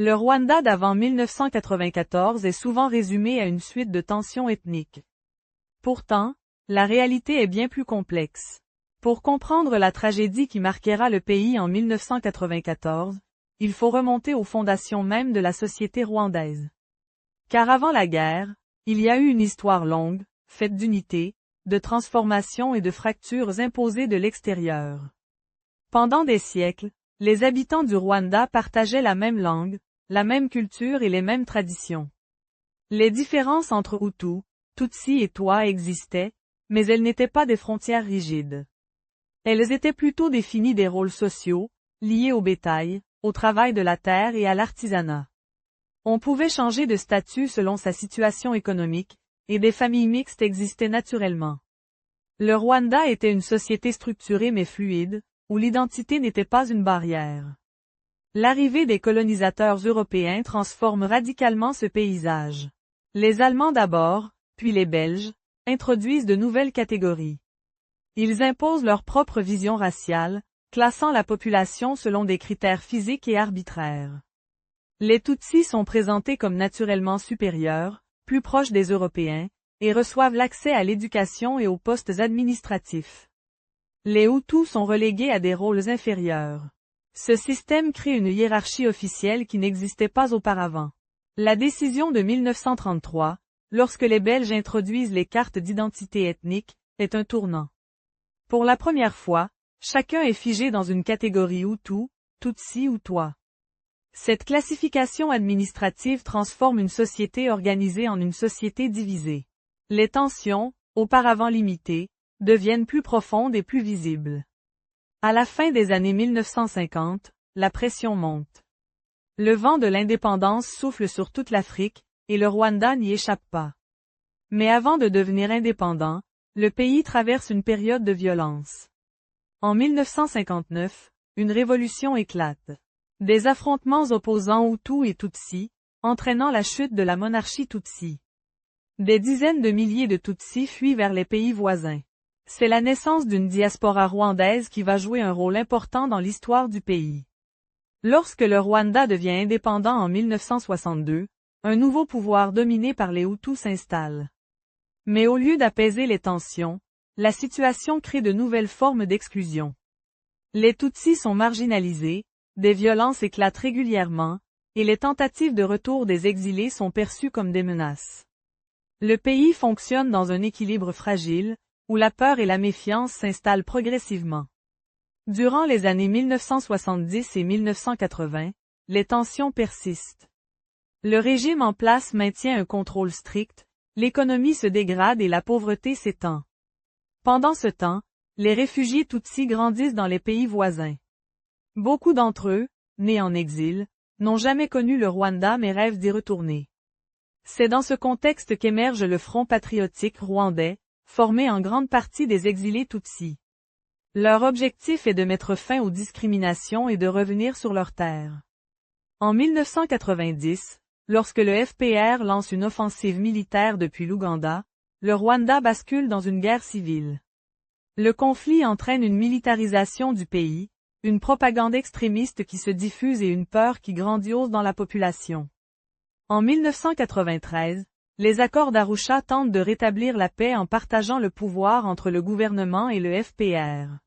Le Rwanda d'avant 1994 est souvent résumé à une suite de tensions ethniques. Pourtant, la réalité est bien plus complexe. Pour comprendre la tragédie qui marquera le pays en 1994, il faut remonter aux fondations même de la société rwandaise. Car avant la guerre, il y a eu une histoire longue, faite d'unité, de transformation et de fractures imposées de l'extérieur. Pendant des siècles, les habitants du Rwanda partageaient la même langue, la même culture et les mêmes traditions. Les différences entre Hutu, Tutsi et Twa existaient, mais elles n'étaient pas des frontières rigides. Elles étaient plutôt définies des rôles sociaux, liés au bétail, au travail de la terre et à l'artisanat. On pouvait changer de statut selon sa situation économique, et des familles mixtes existaient naturellement. Le Rwanda était une société structurée mais fluide, où l'identité n'était pas une barrière. L'arrivée des colonisateurs européens transforme radicalement ce paysage. Les Allemands d'abord, puis les Belges, introduisent de nouvelles catégories. Ils imposent leur propre vision raciale, classant la population selon des critères physiques et arbitraires. Les Tutsis sont présentés comme naturellement supérieurs, plus proches des Européens, et reçoivent l'accès à l'éducation et aux postes administratifs. Les Hutus sont relégués à des rôles inférieurs. Ce système crée une hiérarchie officielle qui n'existait pas auparavant. La décision de 1933, lorsque les Belges introduisent les cartes d'identité ethnique, est un tournant. Pour la première fois, chacun est figé dans une catégorie Hutu, Tutsi ou Twa. Cette classification administrative transforme une société organisée en une société divisée. Les tensions, auparavant limitées, deviennent plus profondes et plus visibles. À la fin des années 1950, la pression monte. Le vent de l'indépendance souffle sur toute l'Afrique, et le Rwanda n'y échappe pas. Mais avant de devenir indépendant, le pays traverse une période de violence. En 1959, une révolution éclate. Des affrontements opposant Hutus et Tutsis, entraînant la chute de la monarchie Tutsi. Des dizaines de milliers de Tutsis fuient vers les pays voisins. C'est la naissance d'une diaspora rwandaise qui va jouer un rôle important dans l'histoire du pays. Lorsque le Rwanda devient indépendant en 1962, un nouveau pouvoir dominé par les Hutus s'installe. Mais au lieu d'apaiser les tensions, la situation crée de nouvelles formes d'exclusion. Les Tutsis sont marginalisés, des violences éclatent régulièrement, et les tentatives de retour des exilés sont perçues comme des menaces. Le pays fonctionne dans un équilibre fragile, où la peur et la méfiance s'installent progressivement. Durant les années 1970 et 1980, les tensions persistent. Le régime en place maintient un contrôle strict, l'économie se dégrade et la pauvreté s'étend. Pendant ce temps, les réfugiés Tutsis grandissent dans les pays voisins. Beaucoup d'entre eux, nés en exil, n'ont jamais connu le Rwanda mais rêvent d'y retourner. C'est dans ce contexte qu'émerge le Front patriotique rwandais, formé en grande partie des exilés Tutsis. Leur objectif est de mettre fin aux discriminations et de revenir sur leurs terres. En 1990, lorsque le FPR lance une offensive militaire depuis l'Ouganda, le Rwanda bascule dans une guerre civile. Le conflit entraîne une militarisation du pays, une propagande extrémiste qui se diffuse et une peur qui grandiose dans la population. En 1993, les accords d'Arusha tentent de rétablir la paix en partageant le pouvoir entre le gouvernement et le FPR.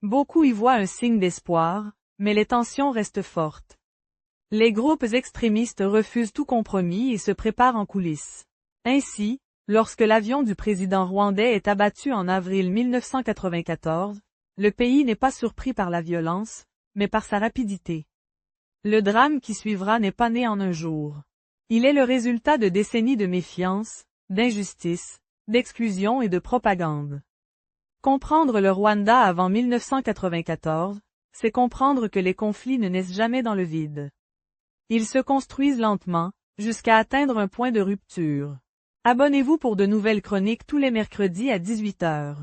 Beaucoup y voient un signe d'espoir, mais les tensions restent fortes. Les groupes extrémistes refusent tout compromis et se préparent en coulisses. Ainsi, lorsque l'avion du président rwandais est abattu en avril 1994, le pays n'est pas surpris par la violence, mais par sa rapidité. Le drame qui suivra n'est pas né en un jour. Il est le résultat de décennies de méfiance, d'injustice, d'exclusion et de propagande. Comprendre le Rwanda avant 1994, c'est comprendre que les conflits ne naissent jamais dans le vide. Ils se construisent lentement, jusqu'à atteindre un point de rupture. Abonnez-vous pour de nouvelles chroniques tous les mercredis à 18 h.